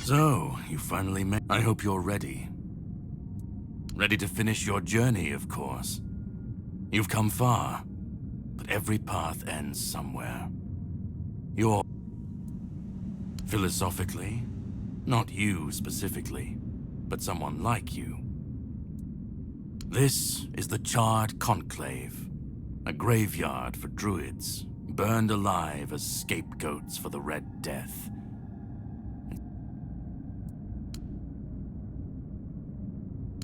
So, you finally made... I hope you're ready. Ready to finish your journey, of course. You've come far, but every path ends somewhere. You're... Philosophically, not you specifically, but someone like you. This is the Charred Conclave, a graveyard for druids, burned alive as scapegoats for the Red Death.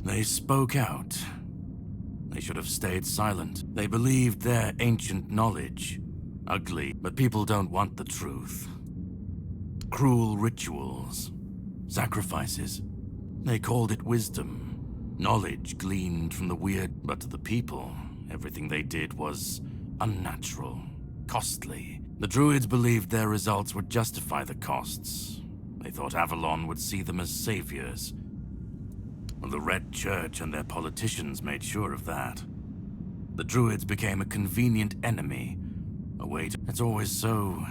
They spoke out. They should have stayed silent. They believed their ancient knowledge. Ugly, but people don't want the truth. Cruel rituals, sacrifices. They called it wisdom. Knowledge gleaned from the weird, but to the people, everything they did was unnatural, costly. The druids believed their results would justify the costs. They thought Avalon would see them as saviors. Well, the Red Church and their politicians made sure of that. The druids became a convenient enemy, a way to... It's always so...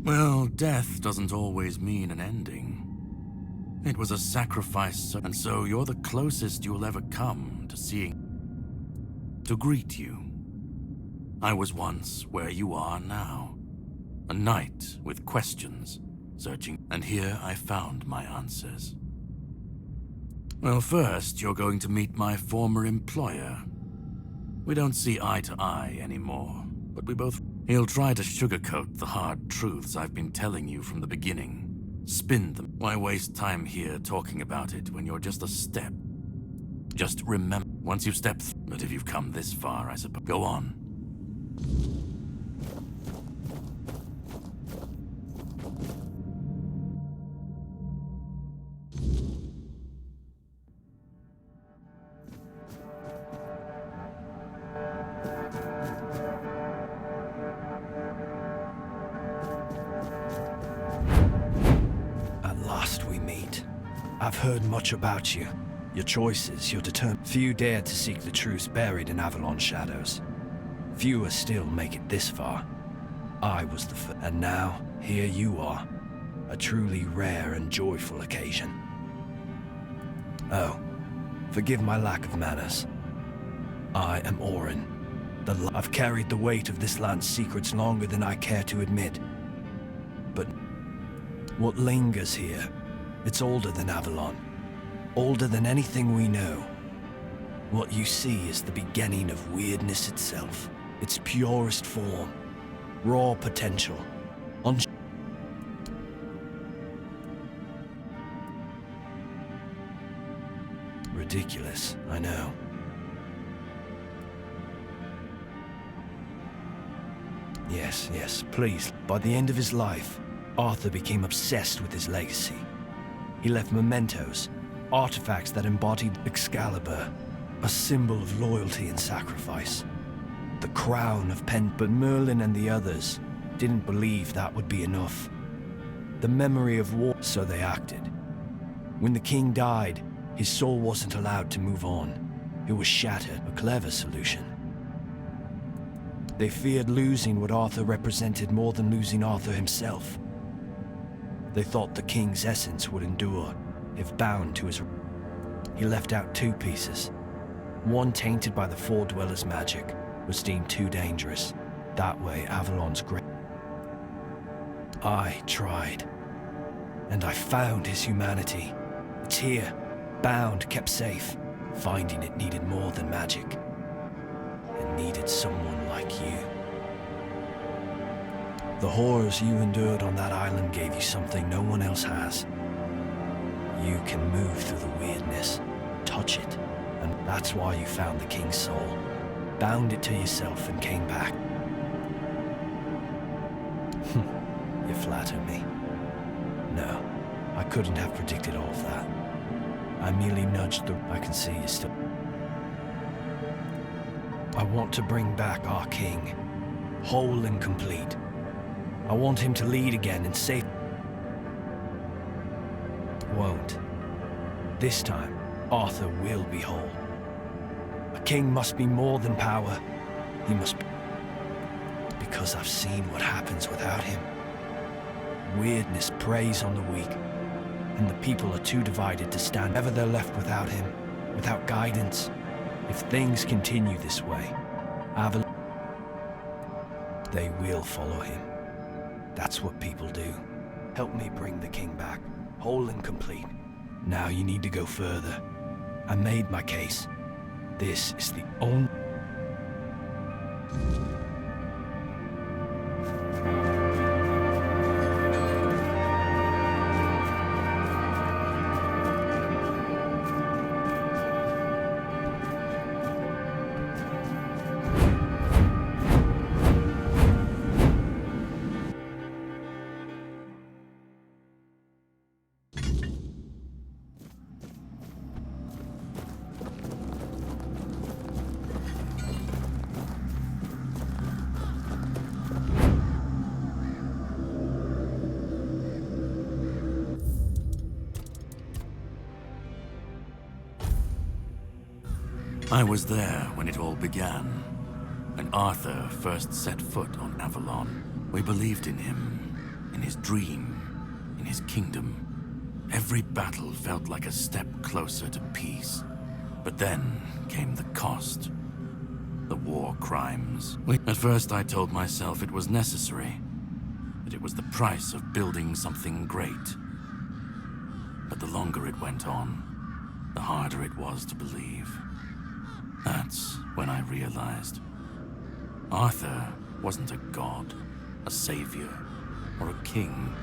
Well, death doesn't always mean an ending. It was a sacrifice, and so you're the closest you'll ever come to seeing... To greet you. I was once where you are now. A knight with questions, searching, and here I found my answers. Well, first, you're going to meet my former employer. We don't see eye to eye anymore, but we both... He'll try to sugarcoat the hard truths I've been telling you from the beginning. Spin them. Why waste time here talking about it when you're just a step? Just remember, once you step but if you've come this far, I suppose... Go on. I've heard much about you. Your choices, your determination. Few dare to seek the truth buried in Avalon's shadows. Fewer still make it this far. I was the first, and now, here you are. A truly rare and joyful occasion. Oh, forgive my lack of manners. I am Orin. I've carried the weight of this land's secrets longer than I care to admit. But what lingers here? It's older than Avalon. Older than anything we know. What you see is the beginning of weirdness itself. Its purest form. Raw potential. Ridiculous, I know. Yes, please. By the end of his life, Arthur became obsessed with his legacy. He left mementos, artifacts that embodied Excalibur, a symbol of loyalty and sacrifice. The crown of but Merlin and the others didn't believe that would be enough. The memory of war, so they acted. When the king died, his soul wasn't allowed to move on. It was shattered, a clever solution. They feared losing what Arthur represented more than losing Arthur himself. They thought the king's essence would endure, if bound to his... He left out two pieces. One tainted by the Four Dwellers' magic, was deemed too dangerous. That way, Avalon's great... I tried. And I found his humanity. It's here, bound, kept safe. Finding it needed more than magic. It needed someone like you. The horrors you endured on that island gave you something no one else has. You can move through the weirdness, touch it, and that's why you found the king's soul. Bound it to yourself and came back. You flatter me. No, I couldn't have predicted all of that. I merely nudged the... I can see you still... I want to bring back our king, whole and complete. I want him to lead again and save... Won't. This time, Arthur will be whole. A king must be more than power. He must be... Because I've seen what happens without him. weirdness preys on the weak, and the people are too divided to stand. Ever they're left without him, without guidance. If things continue this way, Avalon, they will follow him. That's what people do. Help me bring the king back, whole and complete. Now you need to go further. I made my case. This is the only... I was there when it all began. When Arthur first set foot on Avalon, we believed in him, in his dream, in his kingdom. Every battle felt like a step closer to peace. But then came the cost. The war crimes. At first I told myself it was necessary, that it was the price of building something great. But the longer it went on, the harder it was to believe. That's when I realized Arthur wasn't a god, a savior, or a king.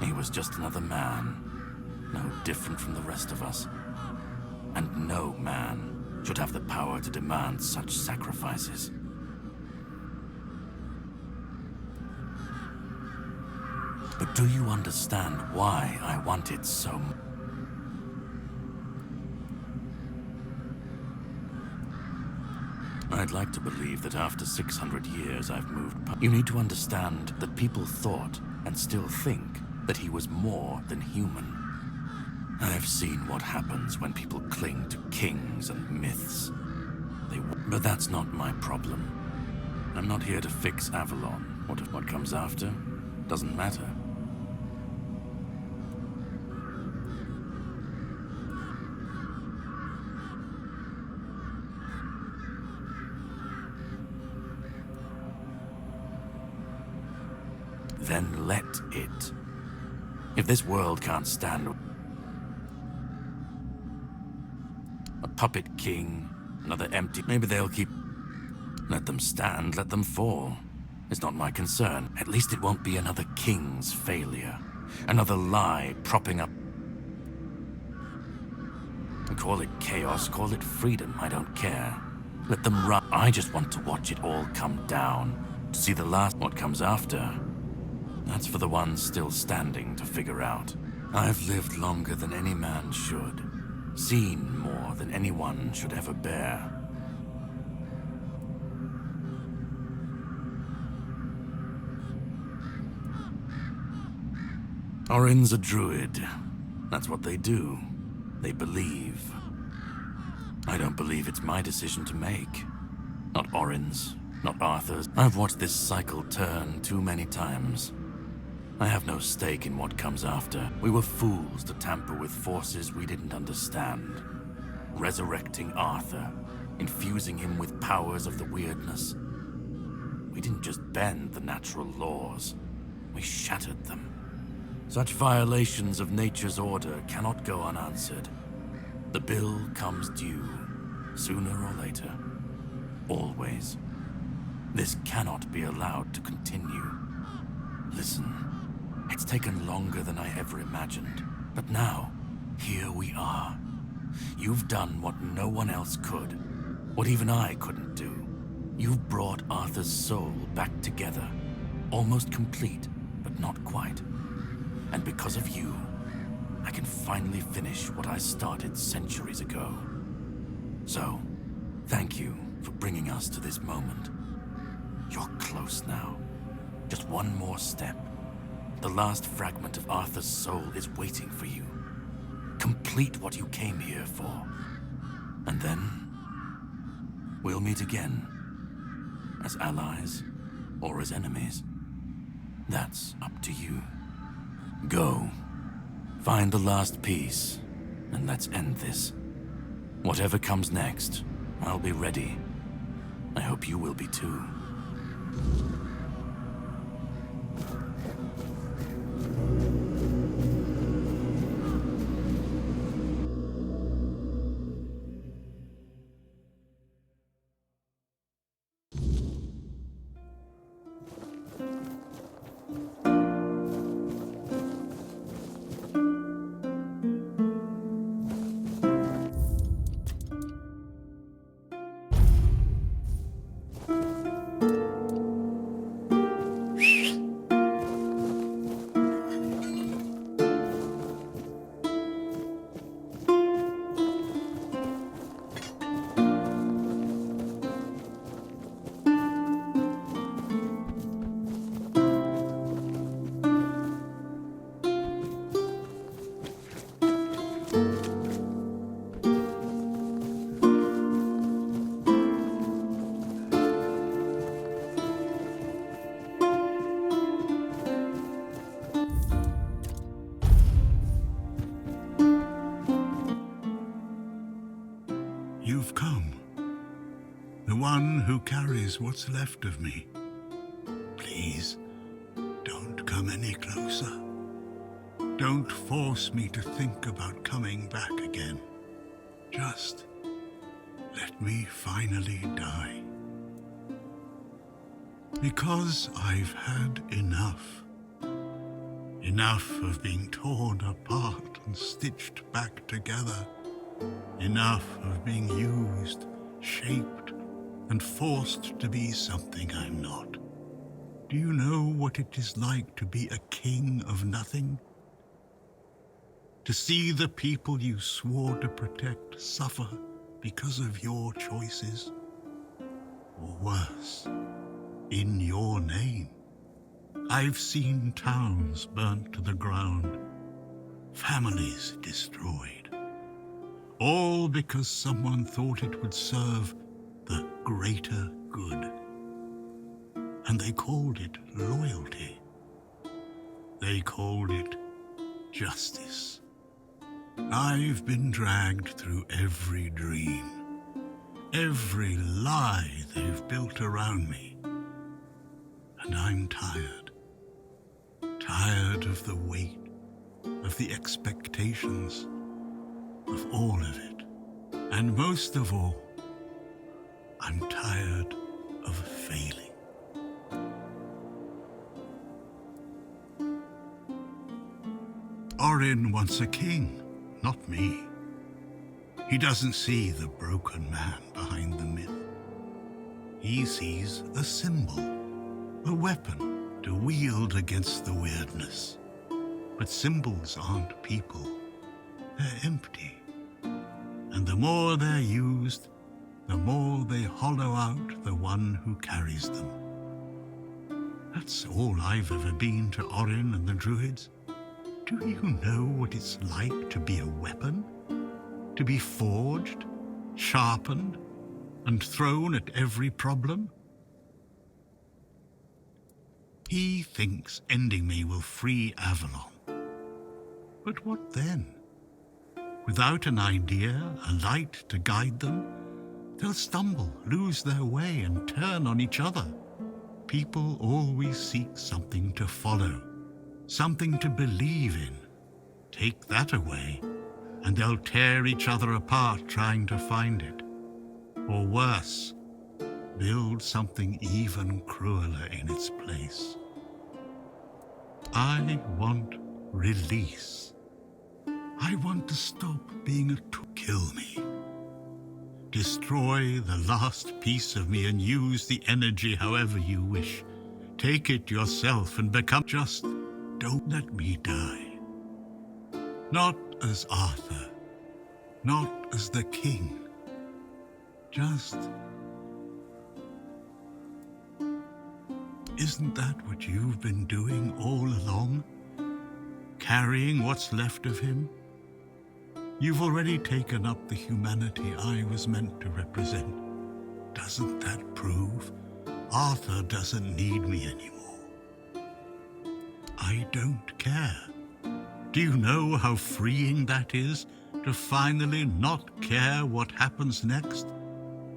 He was just another man, no different from the rest of us. And no man should have the power to demand such sacrifices. But do you understand why I wanted so much? I'd like to believe that after 600 years I've moved past. You need to understand that people thought, and still think, that he was more than human. I've seen what happens when people cling to kings and myths. But that's not my problem. I'm not here to fix Avalon. What comes after doesn't matter. Then let it. If this world can't stand a puppet king, another empty... Maybe they'll keep... Let them stand, let them fall. It's not my concern. At least it won't be another king's failure. Another lie propping up... Call it chaos, call it freedom, I don't care. Let them run. I just want to watch it all come down. To see the last... What comes after... That's for the ones still standing to figure out. I've lived longer than any man should. Seen more than anyone should ever bear. Orin's a druid. That's what they do. They believe. I don't believe it's my decision to make. Not Orin's, not Arthur's. I've watched this cycle turn too many times. I have no stake in what comes after. We were fools to tamper with forces we didn't understand. Resurrecting Arthur, infusing him with powers of the weirdness. We didn't just bend the natural laws, we shattered them. Such violations of nature's order cannot go unanswered. The bill comes due, sooner or later. Always. This cannot be allowed to continue. Listen. It's taken longer than I ever imagined. But now, here we are. You've done what no one else could. What even I couldn't do. You've brought Arthur's soul back together. Almost complete, but not quite. And because of you, I can finally finish what I started centuries ago. So, thank you for bringing us to this moment. You're close now. Just one more step. The last fragment of Arthur's soul is waiting for you. Complete what you came here for. And then, we'll meet again. As allies, or as enemies. That's up to you. Go. Find the last piece, and let's end this. Whatever comes next, I'll be ready. I hope you will be too. You've come. The one who carries what's left of me. Please, don't come any closer. Don't force me to think about coming back again. Just let me finally die. Because I've had enough. Enough of being torn apart and stitched back together. Enough of being used, shaped, and forced to be something I'm not. Do you know what it is like to be a king of nothing? To see the people you swore to protect suffer because of your choices? Or worse, in your name. I've seen towns burnt to the ground, families destroyed. All because someone thought it would serve the greater good. And they called it loyalty. They called it justice. I've been dragged through every dream, every lie they've built around me. And I'm tired. Tired of the weight, of the expectations, of all of it. And most of all, I'm tired of failing. Orin wants a king, not me. He doesn't see the broken man behind the myth. He sees a symbol, a weapon to wield against the weirdness. But symbols aren't people. They're empty. And the more they're used, the more they hollow out the one who carries them. That's all I've ever been to Orin and the Druids. Do you know what it's like to be a weapon? To be forged, sharpened, and thrown at every problem? He thinks ending me will free Avalon. But what then? Without an idea, a light to guide them, they'll stumble, lose their way, and turn on each other. People always seek something to follow, something to believe in. Take that away, and they'll tear each other apart trying to find it. Or worse, build something even crueler in its place. I want release. I want to stop being a tool. Kill me. Destroy the last piece of me and use the energy however you wish. Take it yourself and become just. Don't let me die. Not as Arthur. Not as the king. Just. Isn't that what you've been doing all along? Carrying what's left of him? You've already taken up the humanity I was meant to represent. Doesn't that prove Arthur doesn't need me anymore? I don't care. Do you know how freeing that is? To finally not care what happens next?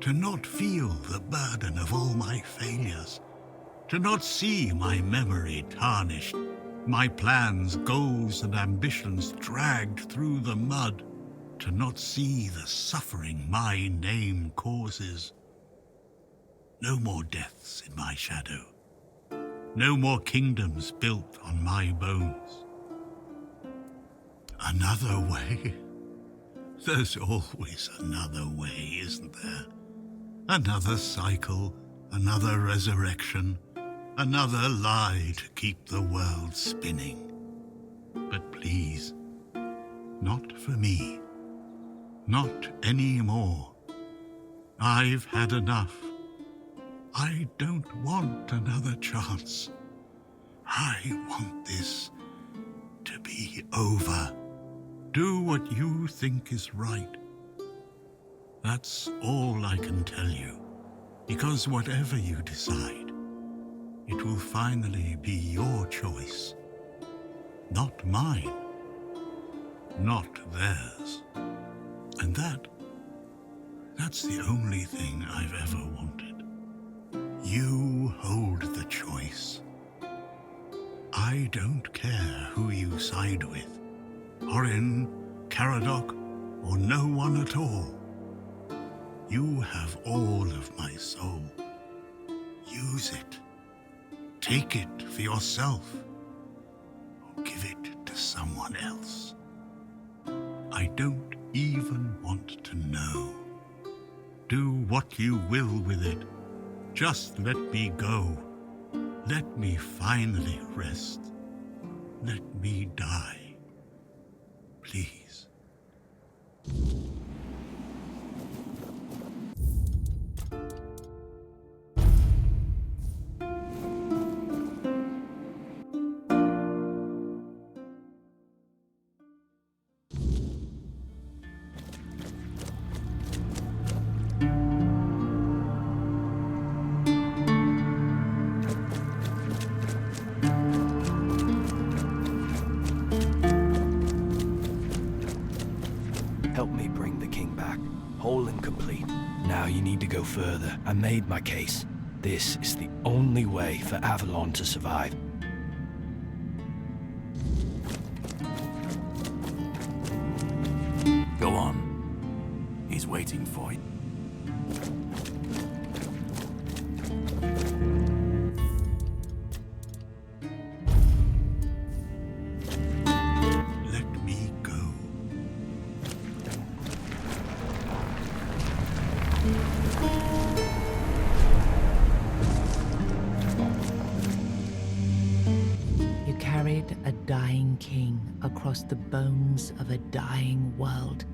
To not feel the burden of all my failures? To not see my memory tarnished, my plans, goals, and ambitions dragged through the mud? To not see the suffering my name causes? No more deaths in my shadow. No more kingdoms built on my bones. Another way? There's always another way, isn't there? Another cycle, another resurrection, another lie to keep the world spinning. But please, not for me. Not anymore. I've had enough. I don't want another chance. I want this to be over. Do what you think is right. That's all I can tell you, because whatever you decide, it will finally be your choice, not mine, not theirs. And that's the only thing I've ever wanted. You hold the choice. I don't care who you side with. Orin, Caradoc, or no one at all. You have all of my soul. Use it. Take it for yourself. Or give it to someone else. I don't even want to know. Do what you will with it. Just let me go. Let me finally rest. Let me die. Please. Help me bring the king back, whole and complete. Now you need to go further. I made my case. This is the only way for Avalon to survive. Go on. He's waiting for you. Let me go. You carried a dying king across the bones of a dying world.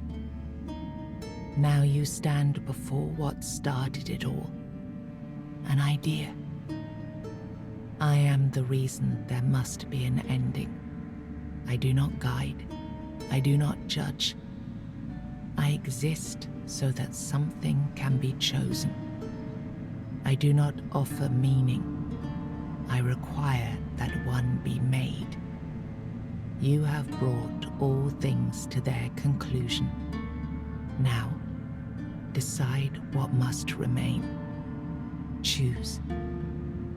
Now you stand before what started it all. An idea. I am the reason there must be an ending. I do not guide. I do not judge. I exist so that something can be chosen. I do not offer meaning. I require that one be made. You have brought all things to their conclusion. Now, decide what must remain. Choose,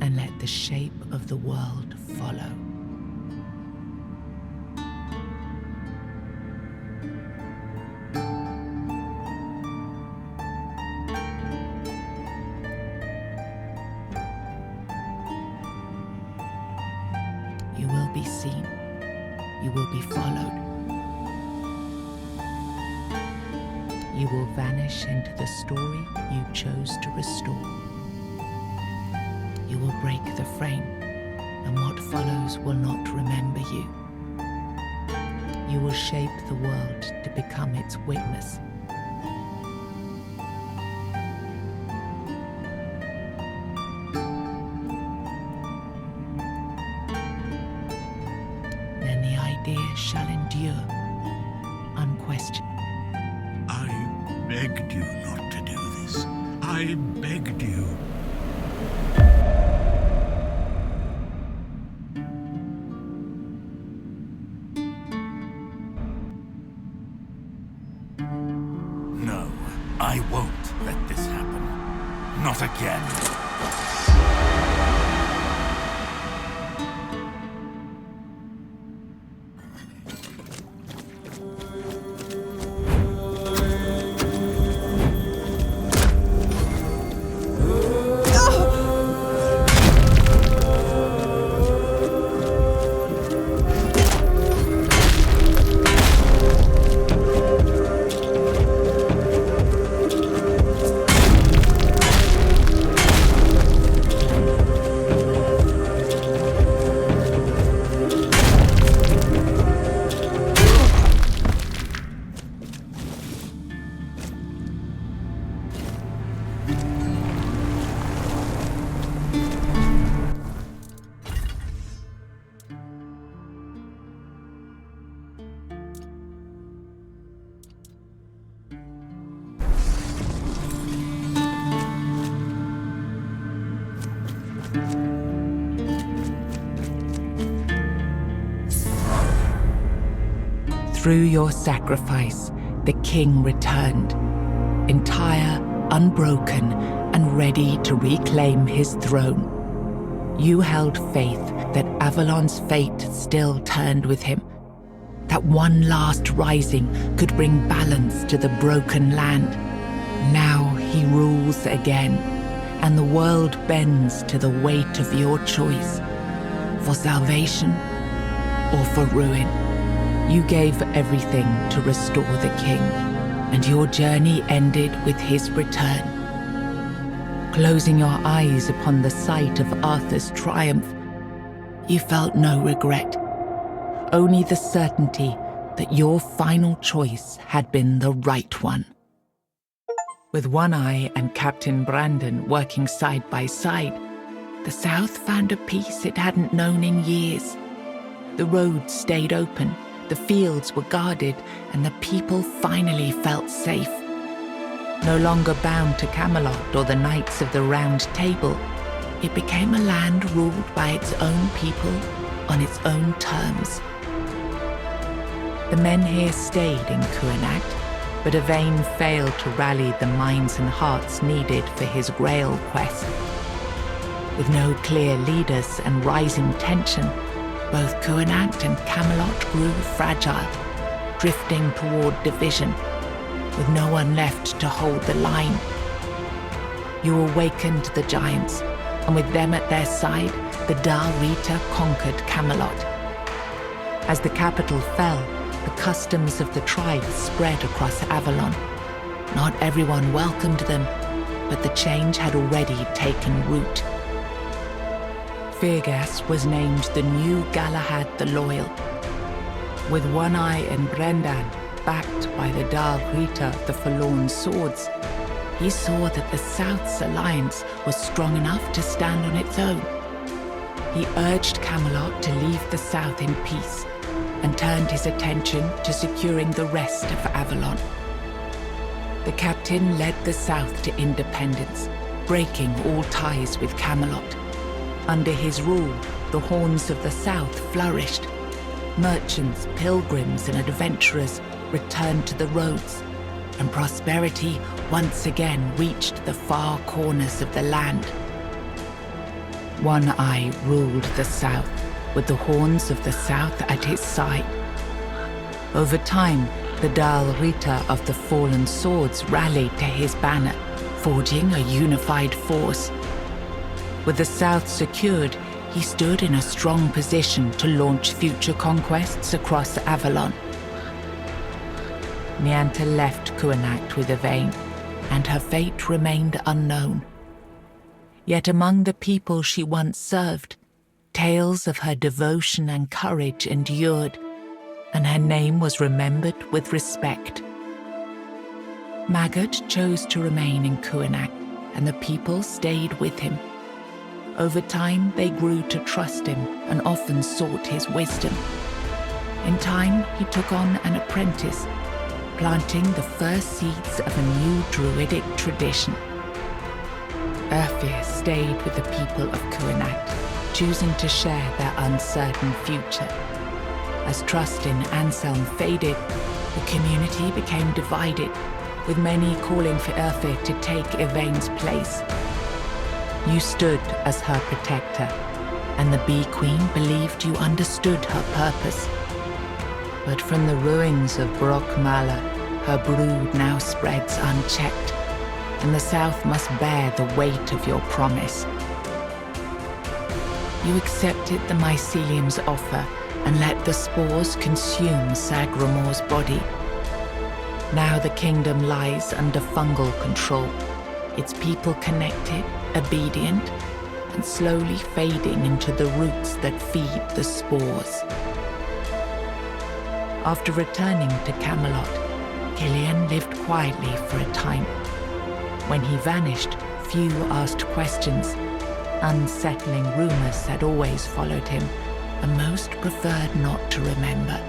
and let the shape of the world follow. You will be seen. You will be followed. You will vanish into the story you chose to restore. You will break the frame, and what follows will not remember you. You will shape the world to become its witness. Then the idea shall endure, unquestioned. I begged you not to do this. I begged you. No, I won't let this happen. Not again. Through your sacrifice, the king returned, entire, unbroken, and ready to reclaim his throne. You held faith that Avalon's fate still turned with him, that one last rising could bring balance to the broken land. Now he rules again, and the world bends to the weight of your choice, for salvation or for ruin. You gave everything to restore the king, and your journey ended with his return. Closing your eyes upon the sight of Arthur's triumph, you felt no regret, only the certainty that your final choice had been the right one. With One Eye and Captain Brandon working side by side, the South found a peace it hadn't known in years. The roads stayed open, the fields were guarded, and the people finally felt safe. No longer bound to Camelot or the Knights of the Round Table, it became a land ruled by its own people on its own terms. The men here stayed in Kuanakt, but Yvain failed to rally the minds and hearts needed for his Grail quest. With no clear leaders and rising tension, both Kuanakt and Camelot grew fragile, drifting toward division, with no one left to hold the line. You awakened the giants, and with them at their side, the Dal Rita conquered Camelot. As the capital fell, the customs of the tribes spread across Avalon. Not everyone welcomed them, but the change had already taken root. Fergus was named the new Galahad the Loyal. With One Eye and Brendan backed by the Dal Rita the Forlorn Swords, he saw that the South's alliance was strong enough to stand on its own. He urged Camelot to leave the South in peace and turned his attention to securing the rest of Avalon. The captain led the South to independence, breaking all ties with Camelot. Under his rule, the Horns of the South flourished. Merchants, pilgrims, and adventurers returned to the roads, and prosperity once again reached the far corners of the land. One Eye ruled the South, with the Horns of the South at his side. Over time, the Dal Rita of the Fallen Swords rallied to his banner, forging a unified force. With the South secured, he stood in a strong position to launch future conquests across Avalon. Nianta left Kuanakt with Yvain, and her fate remained unknown. Yet among the people she once served, tales of her devotion and courage endured, and her name was remembered with respect. Maggott chose to remain in Kuanakt, and the people stayed with him. Over time, they grew to trust him and often sought his wisdom. In time, he took on an apprentice, planting the first seeds of a new druidic tradition. Urfir stayed with the people of Kuanakt, choosing to share their uncertain future. As trust in Anselm faded, The community became divided, with many calling for Urfi to take Yvain's place. You stood as her protector, and the Bee Queen believed you understood her purpose. But from the ruins of Brockmala, her brood now spreads unchecked, and the South must bear the weight of your promise. You accepted the mycelium's offer and let the spores consume Sagramor's body. Now the kingdom lies under fungal control, its people connected, obedient, and slowly fading into the roots that feed the spores. After returning to Camelot, Killian lived quietly for a time. When he vanished, few asked questions. Unsettling rumors had always followed him, and most preferred not to remember.